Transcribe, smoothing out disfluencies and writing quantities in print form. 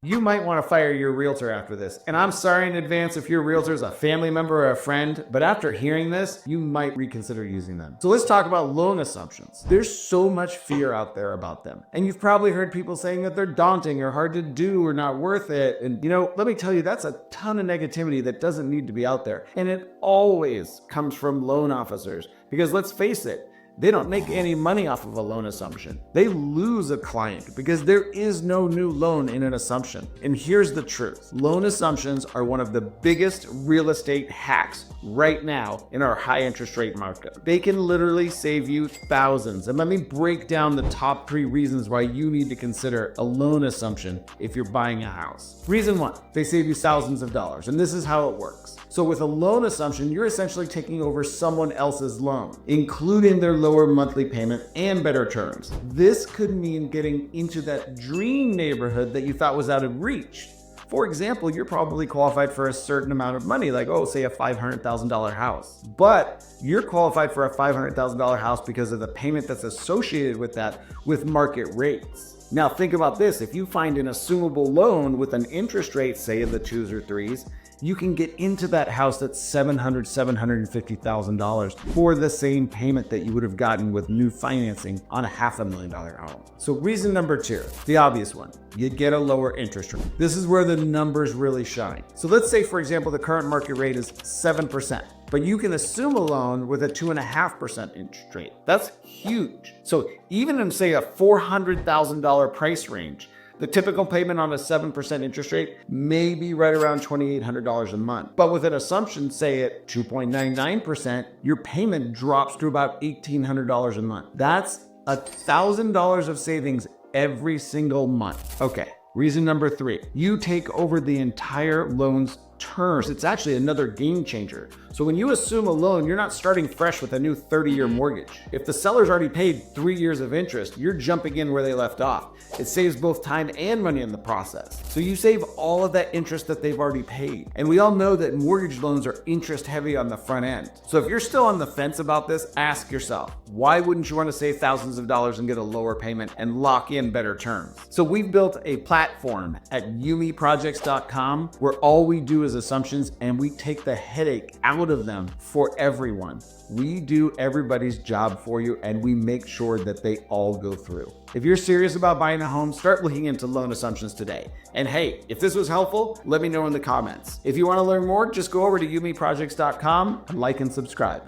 You might want to fire your realtor after this. And I'm sorry in advance if your realtor is a family member or a friend, but after hearing this, you might reconsider using them. So let's talk about loan assumptions. There's so much fear out there about them. And you've probably heard people saying that they're daunting or hard to do or not worth it. And let me tell you, that's a ton of negativity that doesn't need to be out there. And it always comes from loan officers. Because let's face it, they don't make any money off of a loan assumption. They lose a client because there is no new loan in an assumption. And here's the truth. Loan assumptions are one of the biggest real estate hacks right now in our high interest rate market. They can literally save you thousands. And let me break down the top 3 reasons why you need to consider a loan assumption if you're buying a house. Reason 1, they save you thousands of dollars. And this is how it works. So with a loan assumption, you're essentially taking over someone else's loan, including their lower monthly payment and better terms. This could mean getting into that dream neighborhood that you thought was out of reach. For example, you're probably qualified for a certain amount of money, like, say a $500,000 house. But you're qualified for a $500,000 house because of the payment that's associated with that with market rates. Now think about this. If you find an assumable loan with an interest rate, say in the 2s or 3s, you can get into that house at $750,000 for the same payment that you would have gotten with new financing on a $500,000 home. So reason number 2, the obvious one, you get a lower interest rate. This is where the numbers really shine. So let's say, for example, the current market rate is 7%. But you can assume a loan with a 2.5% interest rate. That's huge. So even in, say, a $400,000 price range, the typical payment on a 7% interest rate may be right around $2,800 a month. But with an assumption, say at 2.99%, your payment drops to about $1,800 a month. That's $1,000 of savings every single month. Okay, reason number 3, you take over the entire loan's terms. It's actually another game changer. So when you assume a loan, you're not starting fresh with a new 30-year mortgage. If the seller's already paid 3 years of interest, you're jumping in where they left off. It saves both time and money in the process. So you save all of that interest that they've already paid. And we all know that mortgage loans are interest heavy on the front end. So if you're still on the fence about this, ask yourself, why wouldn't you want to save thousands of dollars and get a lower payment and lock in better terms? So we've built a platform at yumiprojects.com where all we do is assumptions and we take the headache out of them for everyone. We do everybody's job for you and we make sure that they all go through. If you're serious about buying a home, start looking into loan assumptions today. And hey, if this was helpful, let me know in the comments. If you want to learn more, just go over to yumiprojects.com and like and subscribe.